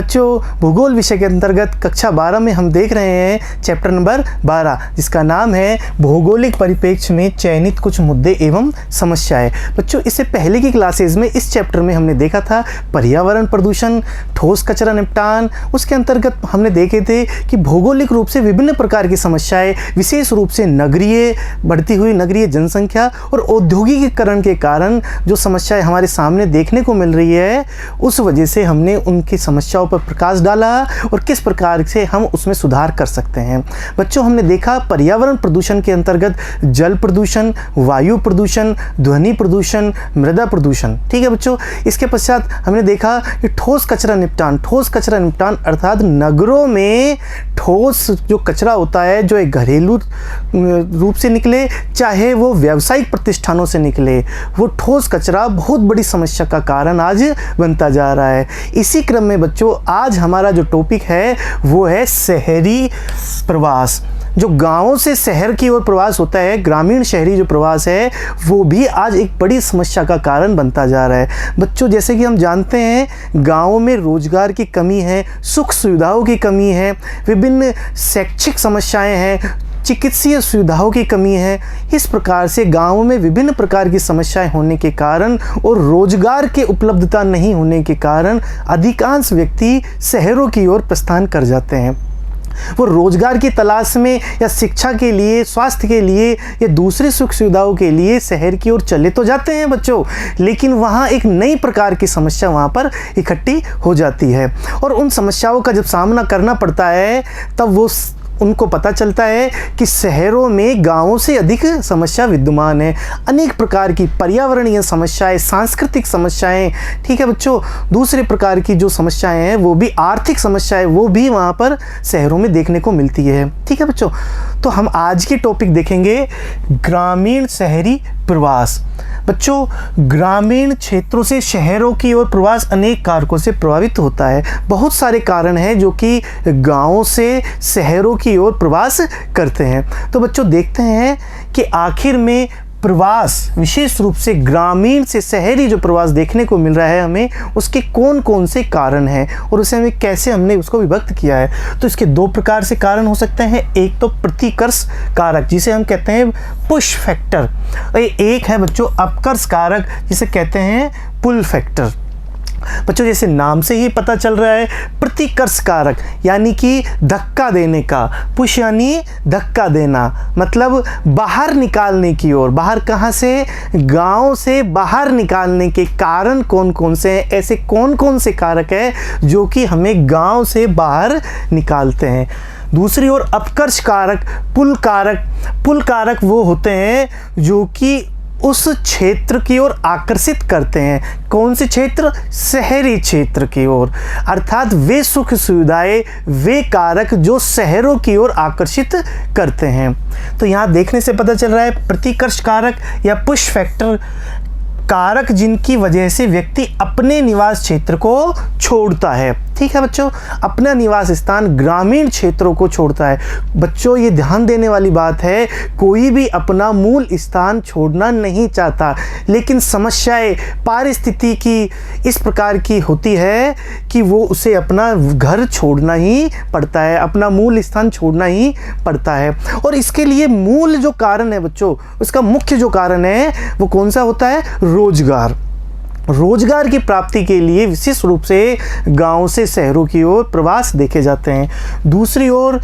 बच्चों, भूगोल विषय के अंतर्गत कक्षा 12 में हम देख रहे हैं चैप्टर नंबर 12, जिसका नाम है भौगोलिक परिप्रेक्ष्य में चयनित कुछ मुद्दे एवं समस्याएं। बच्चों, इससे पहले की क्लासेज में इस चैप्टर में हमने देखा था पर्यावरण प्रदूषण, ठोस कचरा निपटान। उसके अंतर्गत हमने देखे थे कि भौगोलिक रूप से विभिन्न प्रकार की समस्याएं, विशेष रूप से नगरीय बढ़ती हुई नगरीय जनसंख्या और औद्योगिकीकरण के कारण जो समस्याएं हमारे सामने देखने को मिल रही है, उस वजह से हमने उनकी समस्याओं पर प्रकाश डाला और किस प्रकार से हम उसमें सुधार कर सकते हैं। बच्चों, हमने देखा पर्यावरण प्रदूषण के अंतर्गत जल प्रदूषण, वायु प्रदूषण, ध्वनि प्रदूषण, मृदा प्रदूषण। ठीक है बच्चों, इसके पश्चात हमने देखा कि ठोस कचरा निपटान अर्थात नगरों में ठोस जो कचरा होता है, जो एक घरेलू रूप से निकले चाहे वो व्यावसायिक प्रतिष्ठानों से निकले, वो ठोस कचरा बहुत बड़ी समस्या का कारण आज बनता जा रहा है। इसी क्रम में बच्चों, आज हमारा जो टॉपिक है वो है शहरी प्रवास। जो गांवों से शहर की ओर प्रवास होता है, ग्रामीण शहरी जो प्रवास है, वो भी आज एक बड़ी समस्या का कारण बनता जा रहा है। बच्चों, जैसे कि हम जानते हैं, गांवों में रोजगार की कमी है, सुख सुविधाओं की कमी है, विभिन्न शैक्षिक समस्याएं हैं, चिकित्सीय सुविधाओं की कमी है। इस प्रकार से गांवों में विभिन्न प्रकार की समस्याएं होने के कारण और रोजगार के उपलब्धता नहीं होने के कारण अधिकांश व्यक्ति शहरों की ओर प्रस्थान कर जाते हैं। वो रोजगार की तलाश में या शिक्षा के लिए, स्वास्थ्य के लिए या दूसरी सुख सुविधाओं के लिए शहर की ओर चले तो जाते हैं बच्चों, लेकिन वहाँ एक नई प्रकार की समस्या वहाँ पर इकट्ठी हो जाती है और उन समस्याओं का जब सामना करना पड़ता है, तब वो उनको पता चलता है कि शहरों में गांवों से अधिक समस्या विद्यमान है। अनेक प्रकार की पर्यावरणीय समस्याएं, सांस्कृतिक समस्याएं, ठीक है बच्चों, दूसरे प्रकार की जो समस्याएं हैं वो भी आर्थिक समस्याएं, वो भी वहाँ पर शहरों में देखने को मिलती है। ठीक है बच्चों, तो हम आज के टॉपिक देखेंगे ग्रामीण शहरी प्रवास। बच्चों, ग्रामीण क्षेत्रों से शहरों की ओर प्रवास अनेक कारकों से प्रभावित होता है। बहुत सारे कारण हैं जो कि गांवों से शहरों की ओर प्रवास करते हैं। तो बच्चों, देखते हैं कि आखिर में प्रवास, विशेष रूप से ग्रामीण से शहरी जो प्रवास देखने को मिल रहा है हमें, उसके कौन कौन से कारण हैं और उसे हमें कैसे हमने उसको विभक्त किया है। तो इसके दो प्रकार से कारण हो सकते हैं। एक तो प्रतिकर्ष कारक, जिसे हम कहते हैं पुश फैक्टर, और एक है बच्चों अपकर्ष कारक, जिसे कहते हैं पुल फैक्टर। बच्चों, जैसे नाम से ही पता चल रहा है, प्रतिकर्ष कारक यानी कि धक्का देने का, पुश यानी धक्का देना, मतलब बाहर निकालने की ओर। बाहर कहाँ से? गांव से बाहर निकालने के कारण कौन कौन से हैं, ऐसे कौन कौन से कारक हैं जो कि हमें गांव से बाहर निकालते हैं। दूसरी ओर अपकर्ष कारक, पुल कारक वो होते हैं जो कि उस क्षेत्र की ओर आकर्षित करते हैं। कौन से क्षेत्र? शहरी क्षेत्र की ओर, अर्थात वे सुख सुविधाएं, वे कारक जो शहरों की ओर आकर्षित करते हैं। तो यहाँ देखने से पता चल रहा है प्रतिकर्ष कारक या पुश फैक्टर कारक जिनकी वजह से व्यक्ति अपने निवास क्षेत्र को छोड़ता है। ठीक है बच्चों, अपना निवास स्थान ग्रामीण क्षेत्रों को छोड़ता है। बच्चों, ये ध्यान देने वाली बात है, कोई भी अपना मूल स्थान छोड़ना नहीं चाहता, लेकिन समस्याएं पारिस्थिति की इस प्रकार की होती है कि वो उसे अपना घर छोड़ना ही पड़ता है, अपना मूल स्थान छोड़ना ही पड़ता है। और इसके लिए मूल जो कारण है बच्चों, उसका मुख्य जो कारण है वो कौन सा होता है? रोजगार की प्राप्ति के लिए विशेष रूप से गांव से शहरों की ओर प्रवास देखे जाते हैं। दूसरी ओर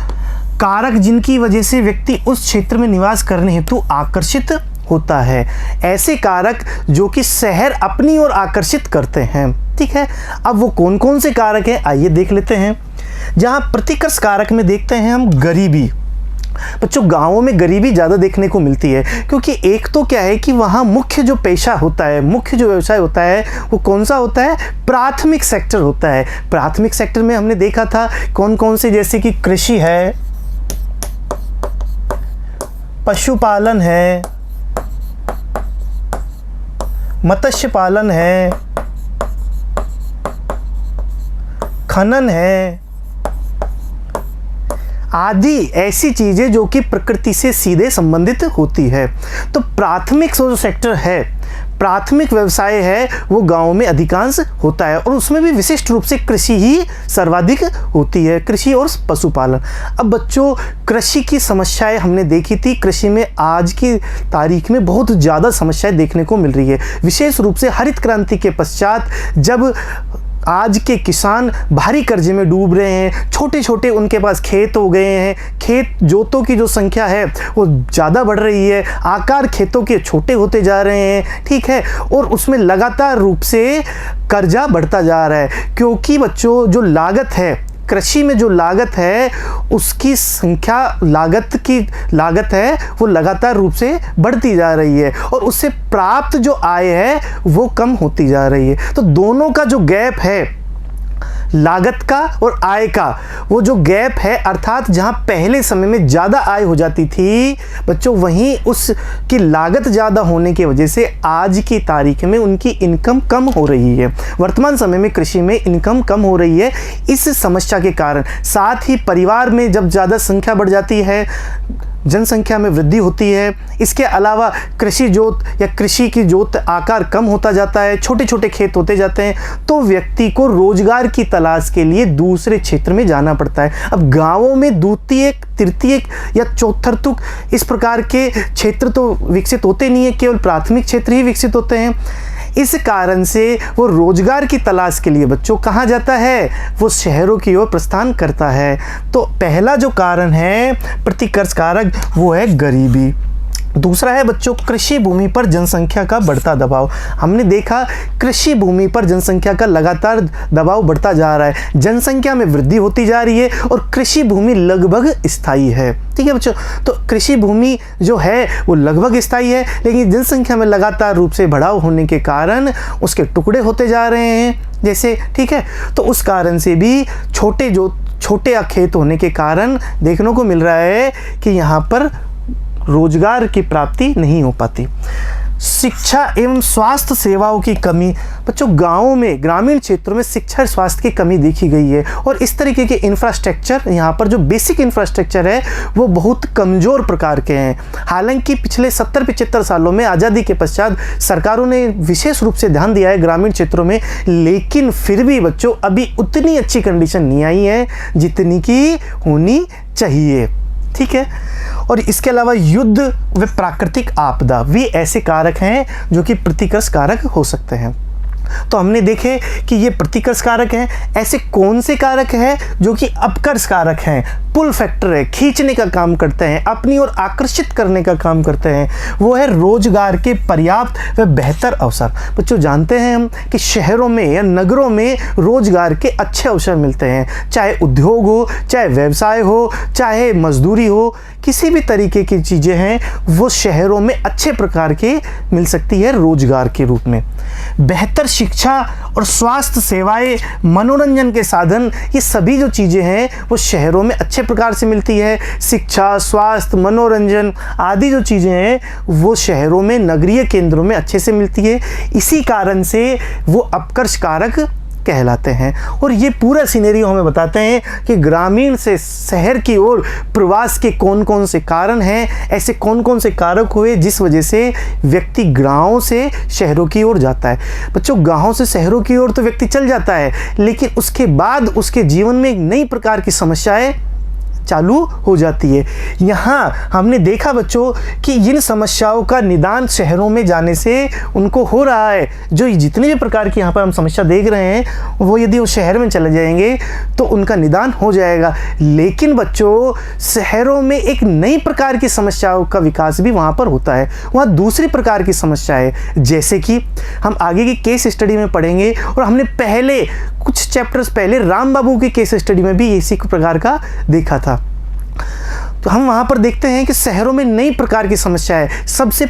कारक जिनकी वजह से व्यक्ति उस क्षेत्र में निवास करने हेतु आकर्षित होता है, ऐसे कारक जो कि शहर अपनी ओर आकर्षित करते हैं। ठीक है, अब वो कौन कौन से कारक हैं आइए देख लेते हैं। जहां प्रतिकर्ष कारक में देखते हैं हम गरीबी। बच्चों, गांवों में गरीबी ज़्यादा देखने को मिलती है, क्योंकि एक तो क्या है कि वहाँ मुख्य जो पेशा होता है, मुख्य जो व्यवसाय होता है वो कौन सा होता है? प्राथमिक सेक्टर होता है। प्राथमिक सेक्टर में हमने देखा था कौन कौन से, जैसे कि कृषि है, पशुपालन है, मत्स्य पालन है, खनन है, आदि ऐसी चीज़ें जो कि प्रकृति से सीधे संबंधित होती है। तो प्राथमिक जो सेक्टर है, प्राथमिक व्यवसाय है वो गाँव में अधिकांश होता है, और उसमें भी विशिष्ट रूप से कृषि ही सर्वाधिक होती है, कृषि और पशुपालन। अब बच्चों, कृषि की समस्याएं हमने देखी थी। कृषि में आज की तारीख में बहुत ज़्यादा समस्याएं देखने को मिल रही है, विशेष रूप से हरित क्रांति के पश्चात, जब आज के किसान भारी कर्जे में डूब रहे हैं, छोटे छोटे उनके पास खेत हो गए हैं, खेत जोतों की जो संख्या है वो ज़्यादा बढ़ रही है, आकार खेतों के छोटे होते जा रहे हैं, ठीक है, और उसमें लगातार रूप से कर्जा बढ़ता जा रहा है, क्योंकि बच्चों जो लागत है कृषि में, जो लागत है उसकी संख्या, लागत है वो लगातार रूप से बढ़ती जा रही है, और उससे प्राप्त जो आय है वो कम होती जा रही है। तो दोनों का जो गैप है, लागत का और आय का, वो जो गैप है, अर्थात जहां पहले समय में ज़्यादा आय हो जाती थी बच्चों, वहीं उसकी लागत ज़्यादा होने की वजह से आज की तारीख में उनकी इनकम कम हो रही है। वर्तमान समय में कृषि में इनकम कम हो रही है इस समस्या के कारण। साथ ही परिवार में जब ज़्यादा संख्या बढ़ जाती है, जनसंख्या में वृद्धि होती है, इसके अलावा कृषि जोत या कृषि की जोत आकार कम होता जाता है, छोटे छोटे खेत होते जाते हैं, तो व्यक्ति को रोजगार की तलाश के लिए दूसरे क्षेत्र में जाना पड़ता है। अब गांवों में द्वितीयक, तृतीयक या चौथर्तुक इस प्रकार के क्षेत्र तो विकसित होते नहीं है, केवल प्राथमिक क्षेत्र ही विकसित होते हैं। इस कारण से वो रोजगार की तलाश के लिए बच्चों कहाँ जाता है, वो शहरों की ओर प्रस्थान करता है। तो पहला जो कारण है प्रतिकर्ष कारक वो है गरीबी। दूसरा है बच्चों कृषि भूमि पर जनसंख्या का बढ़ता दबाव। हमने देखा कृषि भूमि पर जनसंख्या का लगातार दबाव बढ़ता जा रहा है, जनसंख्या में वृद्धि होती जा रही है और कृषि भूमि लगभग स्थायी है, ठीक है बच्चों। तो कृषि भूमि जो है वो लगभग स्थायी है, लेकिन जनसंख्या में लगातार रूप से बढ़ाव होने के कारण उसके टुकड़े होते जा रहे हैं जैसे, ठीक है। तो उस कारण से भी छोटे खेत होने के कारण देखने को मिल रहा है कि यहाँ पर रोजगार की प्राप्ति नहीं हो पाती। शिक्षा एवं स्वास्थ्य सेवाओं की कमी। बच्चों गाँवों में, ग्रामीण क्षेत्रों में शिक्षा और स्वास्थ्य की कमी देखी गई है, और इस तरीके के इंफ्रास्ट्रक्चर, यहाँ पर जो बेसिक इंफ्रास्ट्रक्चर है वो बहुत कमज़ोर प्रकार के हैं। हालांकि पिछले 70-75 सालों में आज़ादी के पश्चात सरकारों ने विशेष रूप से ध्यान दिया है ग्रामीण क्षेत्रों में, लेकिन फिर भी बच्चों अभी उतनी अच्छी कंडीशन नहीं आई है जितनी की होनी चाहिए, ठीक है। और इसके अलावा युद्ध व प्राकृतिक आपदा भी ऐसे कारक हैं जो कि प्रतिकर्ष कारक हो सकते हैं। तो हमने देखे कि ये प्रतिकर्ष कारक हैं। ऐसे कौन से कारक हैं जो कि अपकर्ष कारक हैं, पुल फैक्टर है, खींचने का काम करते हैं, अपनी ओर आकर्षित करने का काम करते हैं। वो है रोजगार के पर्याप्त व बेहतर अवसर। बच्चों जानते हैं हम कि शहरों में या नगरों में रोजगार के अच्छे अवसर मिलते हैं, चाहे उद्योग हो, चाहे व्यवसाय हो, चाहे मजदूरी हो, किसी भी तरीके की चीज़ें हैं वो शहरों में अच्छे प्रकार की मिल सकती है रोजगार के रूप में। बेहतर शिक्षा और स्वास्थ्य सेवाएं, मनोरंजन के साधन, ये सभी जो चीज़ें हैं वो शहरों में अच्छे प्रकार से मिलती है। शिक्षा, स्वास्थ्य, मनोरंजन आदि जो चीज़ें हैं वो शहरों में, नगरीय केंद्रों में अच्छे से मिलती है। इसी कारण से वो अपकर्ष कारक कहलाते हैं। और ये पूरा सिनेरियो हमें बताते हैं कि ग्रामीण से शहर की ओर प्रवास के कौन कौन से कारण हैं, ऐसे कौन कौन से कारक हुए जिस वजह से व्यक्ति गाँव से शहरों की ओर जाता है। बच्चों गाँव से शहरों की ओर तो व्यक्ति चल जाता है, लेकिन उसके बाद उसके जीवन में एक नई प्रकार की समस्याएं चालू हो जाती है। यहाँ हमने देखा बच्चों कि इन समस्याओं का निदान शहरों में जाने से उनको हो रहा है। जो जितने भी प्रकार की यहाँ पर हम समस्या देख रहे हैं वो यदि वो शहर में चले जाएंगे तो उनका निदान हो जाएगा। लेकिन बच्चों शहरों में एक नई प्रकार की समस्याओं का विकास भी वहाँ पर होता है। वहाँ दूसरी प्रकार की समस्या है, जैसे कि हम आगे की केस स्टडी में पढ़ेंगे, और हमने पहले कुछ चैप्टर्स पहले राम बाबू की केस स्टडी में भी इसी प्रकार का देखा था। तो हम वहाँ पर देखते हैं कि शहरों में नई प्रकार की समस्या है। सबसे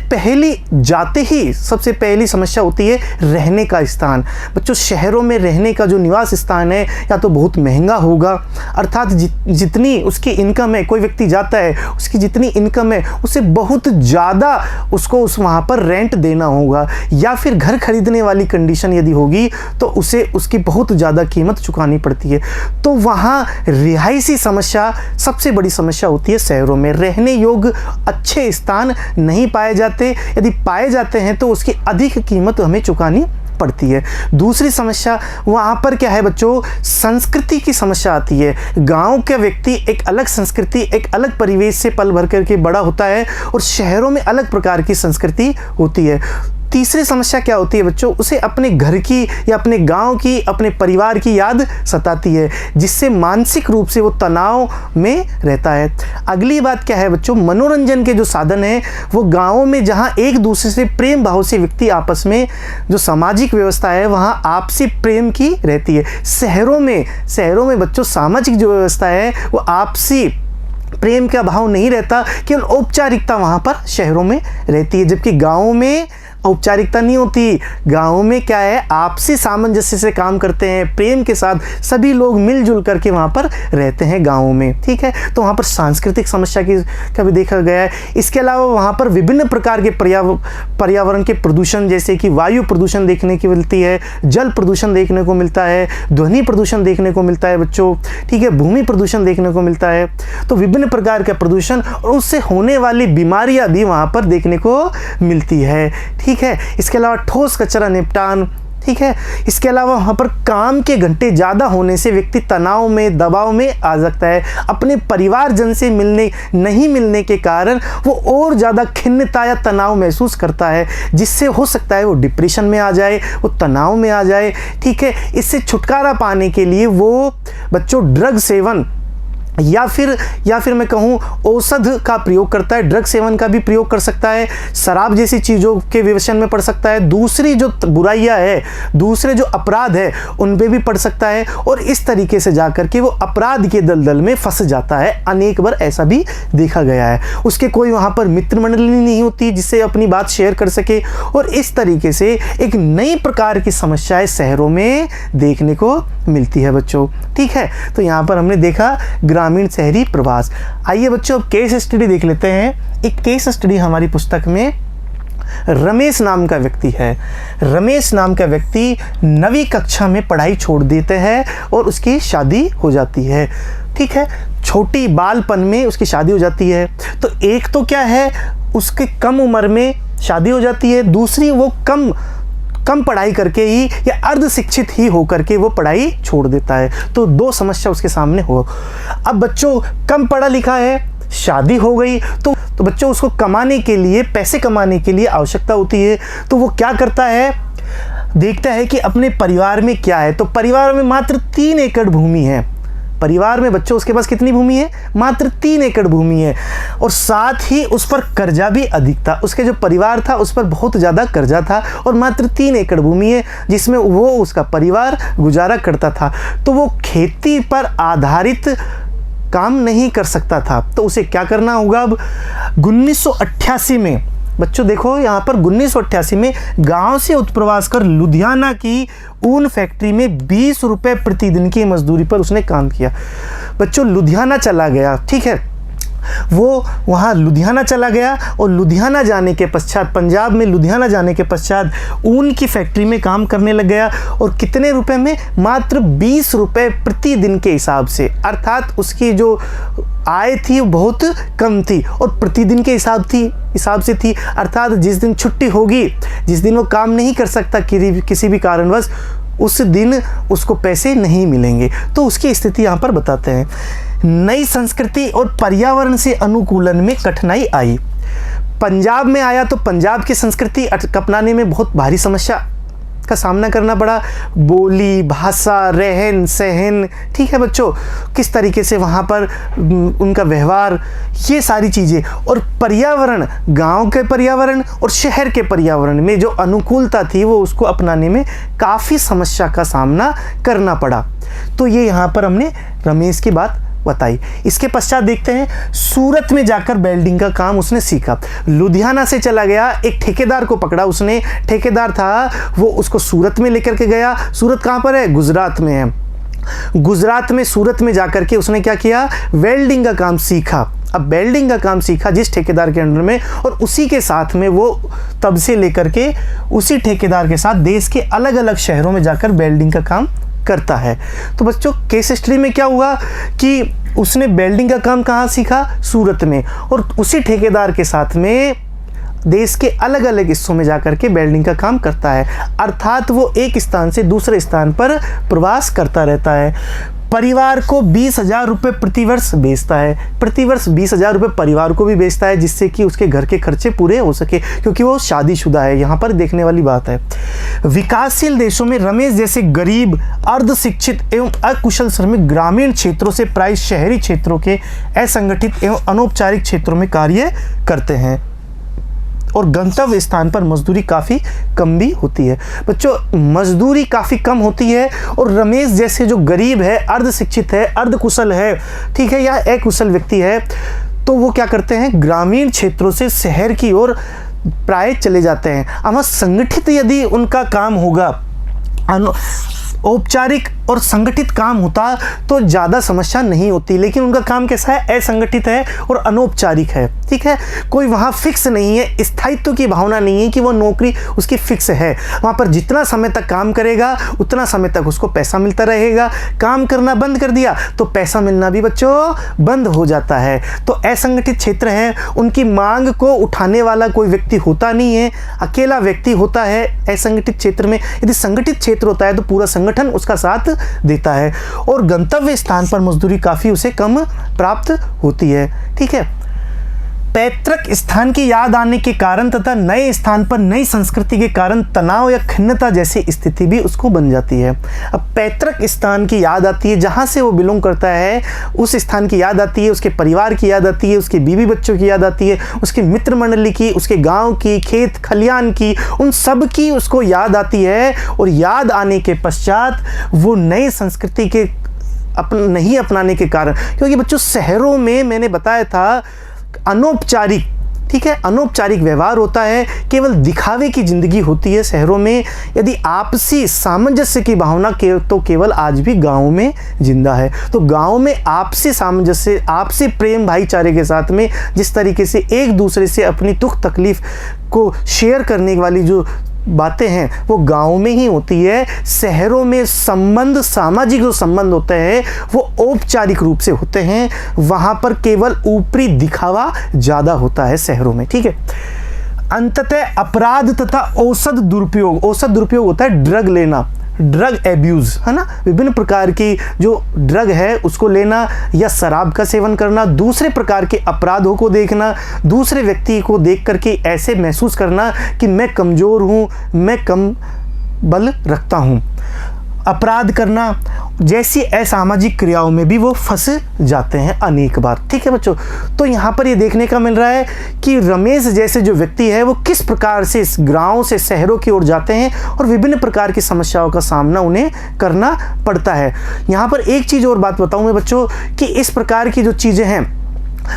पहली समस्या होती है रहने का स्थान। बच्चों शहरों में रहने का जो निवास स्थान है या तो बहुत महंगा होगा, अर्थात जितनी उसकी इनकम है, कोई व्यक्ति जाता है उसकी जितनी इनकम है उससे बहुत ज़्यादा उसको वहाँ पर रेंट देना होगा, या फिर घर खरीदने वाली कंडीशन यदि होगी तो उसे उसकी बहुत ज़्यादा कीमत चुकानी पड़ती है। तो वहाँ रिहायशी समस्या सबसे बड़ी समस्या होती है शहरों में रहने योग्य अच्छे स्थान नहीं पाए जाते, यदि पाए जाते हैं तो उसकी अधिक कीमत हमें चुकानी पड़ती है। दूसरी समस्या वहाँ पर क्या है बच्चों, संस्कृति की समस्या आती है। गांव के व्यक्ति एक अलग संस्कृति, एक अलग परिवेश से पल भर करके बड़ा होता है और शहरों में अलग प्रकार की संस्कृति होती है। तीसरी समस्या क्या होती है बच्चों, उसे अपने घर की या अपने गांव की, अपने परिवार की याद सताती है, जिससे मानसिक रूप से वो तनाव में रहता है। अगली बात क्या है बच्चों, मनोरंजन के जो साधन हैं वो गांवों में जहां एक दूसरे से प्रेम भाव से व्यक्ति आपस में, जो सामाजिक व्यवस्था है वहां आपसी प्रेम की रहती है। शहरों में बच्चों सामाजिक जो व्यवस्था है वो आपसी प्रेम का भाव नहीं रहता, केवल औपचारिकता वहाँ पर शहरों में रहती है, जबकि गाँवों में औपचारिकता नहीं होती। गाँव में क्या है, आपसी सामंजस्य से काम करते हैं, प्रेम के साथ सभी लोग मिलजुल करके वहाँ पर रहते हैं गाँवों में, ठीक है। तो वहाँ पर सांस्कृतिक समस्या का भी देखा गया है। इसके अलावा वहाँ पर विभिन्न प्रकार के पर्यावरण के प्रदूषण, जैसे कि वायु प्रदूषण देखने की मिलती है, जल प्रदूषण देखने को मिलता है, ध्वनि प्रदूषण देखने को मिलता है बच्चों, ठीक है, भूमि प्रदूषण देखने को मिलता है। तो विभिन्न प्रकार का प्रदूषण और उससे होने वाली बीमारियाँ भी वहाँ पर देखने को मिलती है, ठीक है। इसके अलावा ठोस कचरा निपटान, ठीक है। इसके अलावा वहाँ पर काम के घंटे ज़्यादा होने से व्यक्ति तनाव में, दबाव में आ सकता है। अपने परिवारजन से नहीं मिलने के कारण वो और ज़्यादा खिन्नता या तनाव महसूस करता है, जिससे हो सकता है वो डिप्रेशन में आ जाए, वो तनाव में आ जाए, ठीक है। इससे छुटकारा पाने के लिए वो बच्चों ड्रग सेवन या फिर मैं कहूँ औषध का प्रयोग करता है। ड्रग सेवन का भी प्रयोग कर सकता है, शराब जैसी चीज़ों के व्यसन में पड़ सकता है, दूसरी जो बुराइयाँ है, दूसरे जो अपराध है उन पे भी पड़ सकता है, और इस तरीके से जाकर के वो अपराध के दलदल में फंस जाता है। अनेक बार ऐसा भी देखा गया है। उसके कोई वहाँ पर मित्र मंडली नहीं होती जिससे अपनी बात शेयर कर सके, और इस तरीके से एक नई प्रकार की समस्याएं शहरों में देखने को मिलती है बच्चों, ठीक है। तो यहाँ पर हमने देखा ग्रामीण शहरी प्रवास। आइए बच्चों अब केस स्टडी देख लेते हैं। एक केस स्टडी हमारी पुस्तक में रमेश नाम का व्यक्ति है। रमेश नाम का व्यक्ति 9वीं कक्षा में पढ़ाई छोड़ देते हैं और उसकी शादी हो जाती है, ठीक है। छोटी बालपन में उसकी शादी हो जाती है। तो एक तो क्या है, उसके कम उम्र में शादी हो जाती है, दूसरी वो कम पढ़ाई करके ही या अर्ध शिक्षित ही होकर के वो पढ़ाई छोड़ देता है। तो दो समस्या उसके सामने हो। अब बच्चों कम पढ़ा लिखा है, शादी हो गई, तो बच्चों उसको कमाने के लिए, पैसे कमाने के लिए आवश्यकता होती है। तो वो क्या करता है, देखता है कि अपने परिवार में क्या है। तो परिवार में मात्र 3 एकड़ भूमि है। परिवार में बच्चों उसके पास कितनी भूमि है, मात्र 3 एकड़ भूमि है, और साथ ही उस पर कर्जा भी अधिक था। उसके जो परिवार था उस पर बहुत ज़्यादा कर्जा था, और मात्र 3 एकड़ भूमि है जिसमें वो उसका परिवार गुजारा करता था। तो वो खेती पर आधारित काम नहीं कर सकता था। तो उसे क्या करना होगा अब, 1988 में बच्चों देखो यहाँ पर 1988 में गांव से उत्प्रवास कर लुधियाना की ऊन फैक्ट्री में 20 रुपये प्रतिदिन की मजदूरी पर उसने काम किया। बच्चों लुधियाना चला गया, ठीक है। वो वहाँ लुधियाना चला गया, और लुधियाना जाने के पश्चात, पंजाब में लुधियाना जाने के पश्चात ऊन की फैक्ट्री में काम करने लग गया। और कितने रुपए में, मात्र 20 रुपये प्रतिदिन के हिसाब से। अर्थात उसकी जो आय थी वो बहुत कम थी और प्रतिदिन के हिसाब से थी। अर्थात जिस दिन छुट्टी होगी, जिस दिन वो काम नहीं कर सकता किसी भी कारणवश, उस दिन उसको पैसे नहीं मिलेंगे। तो उसकी स्थिति यहाँ पर बताते हैं। नई संस्कृति और पर्यावरण से अनुकूलन में कठिनाई आई। पंजाब में आया तो पंजाब की संस्कृति अपनाने में बहुत भारी समस्या का सामना करना पड़ा। बोली, भाषा, रहन सहन, ठीक है बच्चों, किस तरीके से वहाँ पर उनका व्यवहार, ये सारी चीज़ें, और पर्यावरण, गांव के पर्यावरण और शहर के पर्यावरण में जो अनुकूलता थी वो उसको अपनाने में काफ़ी समस्या का सामना करना पड़ा। तो ये यहाँ पर हमने रमेश की बात बताई। इसके पश्चात देखते हैं, सूरत में जाकर वेल्डिंग का काम उसने सीखा। लुधियाना से चला गया, एक ठेकेदार को पकड़ा उसने, ठेकेदार था वो उसको सूरत में लेकर के गया। सूरत कहाँ पर है, गुजरात में है। गुजरात में सूरत में जाकर के उसने क्या किया, वेल्डिंग का काम सीखा। अब वेल्डिंग का काम सीखा जिस ठेकेदार के अंडर में, और उसी के साथ में वो तब से लेकर के उसी ठेकेदार के साथ देश के अलग अलग शहरों में जाकर वेल्डिंग का काम करता है। तो बच्चों केस हिस्ट्री में क्या हुआ कि उसने वेल्डिंग का काम कहाँ सीखा? सूरत में। और उसी ठेकेदार के साथ में देश के अलग अलग हिस्सों में जाकर के वेल्डिंग का काम करता है, अर्थात वो एक स्थान से दूसरे स्थान पर प्रवास करता रहता है। परिवार को 20,000 रुपये प्रतिवर्ष बेचता है, प्रतिवर्ष 20,000 रुपये परिवार को भी बेचता है, जिससे कि उसके घर के खर्चे पूरे हो सके, क्योंकि वो शादीशुदा है। यहाँ पर देखने वाली बात है। विकासशील देशों में रमेश जैसे गरीब, अर्धशिक्षित एवं अकुशल श्रमिक ग्रामीण क्षेत्रों से प्राय शहरी क्षेत्रों के असंगठित एवं अनौपचारिक क्षेत्रों में कार्य करते हैं और गंतव्य स्थान पर मजदूरी काफ़ी कम भी होती है। बच्चों, मजदूरी काफ़ी कम होती है और रमेश जैसे जो गरीब है, अर्धशिक्षित है, अर्धकुशल है, ठीक है, या अकुशल व्यक्ति है, तो वो क्या करते हैं? ग्रामीण क्षेत्रों से शहर की ओर प्राय चले जाते हैं। अब संगठित यदि उनका काम होगा, औपचारिक और संगठित काम होता तो ज़्यादा समस्या नहीं होती, लेकिन उनका काम कैसा है? असंगठित है और अनौपचारिक है, ठीक है। कोई वहाँ फिक्स नहीं है, स्थायित्व की भावना नहीं है कि वो नौकरी उसकी फिक्स है। वहाँ पर जितना समय तक काम करेगा उतना समय तक उसको पैसा मिलता रहेगा। काम करना बंद कर दिया तो पैसा मिलना भी बच्चों बंद हो जाता है। तो असंगठित क्षेत्र है, उनकी मांग को उठाने वाला कोई व्यक्ति होता नहीं है, अकेला व्यक्ति होता है असंगठित क्षेत्र में। यदि संगठित क्षेत्र होता है तो पूरा संगठन उसका साथ देता है और गंतव्य स्थान पर मजदूरी काफ़ी उसे कम प्राप्त होती है, ठीक है। पैतृक स्थान की याद आने के कारण तथा नए स्थान पर नई संस्कृति के कारण तनाव या खिन्नता जैसी स्थिति भी उसको बन जाती है। अब पैतृक स्थान की याद आती है, जहाँ से वो बिलोंग करता है उस स्थान की याद आती है, उसके परिवार की याद आती है, उसके बीवी बच्चों की याद आती है, उसके मित्र मंडली की, उसके गांव की, खेत खलियान की, उन सब की उसको याद आती है। और याद आने के पश्चात वो नई संस्कृति के नहीं अपनाने के कारण, क्योंकि बच्चों शहरों में मैंने बताया था अनौपचारिक, ठीक है, अनौपचारिक व्यवहार होता है, केवल दिखावे की ज़िंदगी होती है शहरों में। यदि आपसी सामंजस्य की भावना तो केवल आज भी गाँव में जिंदा है। तो गाँव में आपसी सामंजस्य, आपसी प्रेम भाईचारे के साथ में जिस तरीके से एक दूसरे से अपनी दुख तकलीफ को शेयर करने वाली जो बातें हैं वो गाँव में ही होती है। शहरों में संबंध, सामाजिक जो संबंध होते हैं वो औपचारिक रूप से होते हैं, वहाँ पर केवल ऊपरी दिखावा ज़्यादा होता है शहरों में, ठीक है। अंततः अपराध तथा औषध दुरुपयोग, औषध दुरुपयोग होता है ड्रग लेना, ड्रग एब्यूज़, है ना, विभिन्न प्रकार की जो ड्रग है उसको लेना या शराब का सेवन करना, दूसरे प्रकार के अपराधों को देखना, दूसरे व्यक्ति को देख करके ऐसे महसूस करना कि मैं कमज़ोर हूँ, मैं कम बल रखता हूँ, अपराध करना जैसी असामाजिक क्रियाओं में भी वो फंस जाते हैं अनेक बार, ठीक है बच्चों। तो यहाँ पर ये देखने का मिल रहा है कि रमेश जैसे जो व्यक्ति है वो किस प्रकार से इस गाँव से शहरों की ओर जाते हैं और विभिन्न प्रकार की समस्याओं का सामना उन्हें करना पड़ता है। यहाँ पर एक चीज़ और बात बताऊँ मैं बच्चों कि इस प्रकार की जो चीज़ें हैं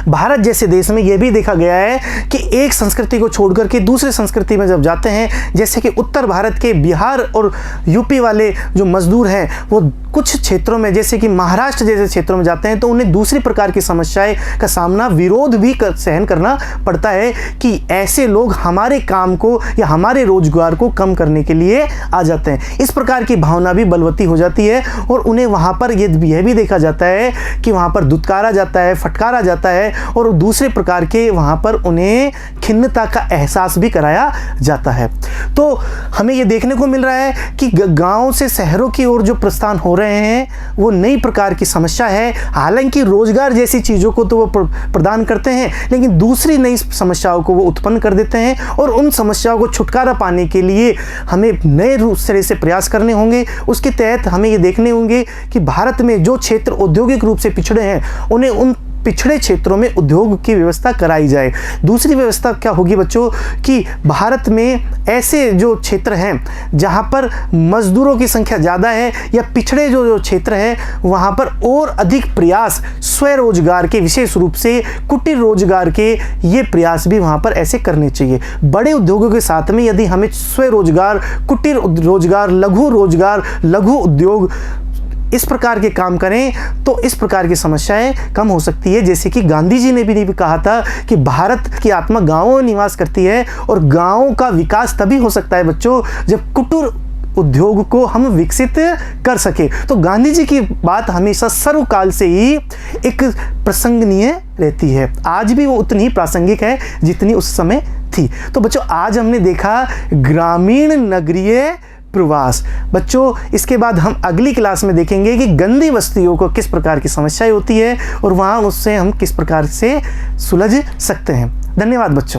भारत जैसे देश में यह भी देखा गया है कि एक संस्कृति को छोड़कर के दूसरे संस्कृति में जब जाते हैं, जैसे कि उत्तर भारत के बिहार और यूपी वाले जो मजदूर हैं वो कुछ क्षेत्रों में जैसे कि महाराष्ट्र जैसे क्षेत्रों में जाते हैं तो उन्हें दूसरी प्रकार की समस्याएं का सामना, विरोध भी सहन करना पड़ता है कि ऐसे लोग हमारे काम को या हमारे रोजगार को कम करने के लिए आ जाते हैं। इस प्रकार की भावना भी बलवती हो जाती है और उन्हें वहाँ पर यह भी देखा जाता है कि वहाँ पर दुत्कारा जाता है, फटकारा जाता है और दूसरे प्रकार के वहाँ पर उन्हें खिन्नता का एहसास भी कराया जाता है। तो हमें ये देखने को मिल रहा है कि गाँव से शहरों की ओर जो प्रस्थान हो रहे हैं वो नई प्रकार की समस्या है। हालांकि रोजगार जैसी चीज़ों को तो वो प्रदान करते हैं, लेकिन दूसरी नई समस्याओं को वो उत्पन्न कर देते हैं और उन समस्याओं को छुटकारा पाने के लिए हमें नए रूप से प्रयास करने होंगे। उसके तहत हमें ये देखने होंगे कि भारत में जो क्षेत्र औद्योगिक रूप से पिछड़े हैं उन्हें उन पिछड़े क्षेत्रों में उद्योग की व्यवस्था कराई जाए। दूसरी व्यवस्था क्या होगी बच्चों कि भारत में ऐसे जो क्षेत्र हैं जहां पर मजदूरों की संख्या ज़्यादा है या पिछड़े जो क्षेत्र हैं वहां पर और अधिक प्रयास स्वरोजगार के, विशेष रूप से कुटीर रोजगार के ये प्रयास भी वहां पर ऐसे करने चाहिए। बड़े उद्योगों के साथ में यदि हमें स्वरोजगार, कुटीर रोजगार, लघु उद्योग इस प्रकार के काम करें तो इस प्रकार की समस्याएं कम हो सकती है। जैसे कि गांधी जी ने भी कहा था कि भारत की आत्मा गांवों में निवास करती है और गांवों का विकास तभी हो सकता है बच्चों जब कुटीर उद्योग को हम विकसित कर सके। तो गांधी जी की बात हमेशा सर्वकाल से ही एक प्रसंगनीय रहती है, आज भी वो उतनी ही प्रासंगिक है जितनी उस समय थी। तो बच्चों आज हमने देखा ग्रामीण नगरीय प्रवास। बच्चों इसके बाद हम अगली क्लास में देखेंगे कि गंदी बस्तियों को किस प्रकार की समस्याएं होती है और वहाँ उससे हम किस प्रकार से सुलझ सकते हैं। धन्यवाद बच्चों।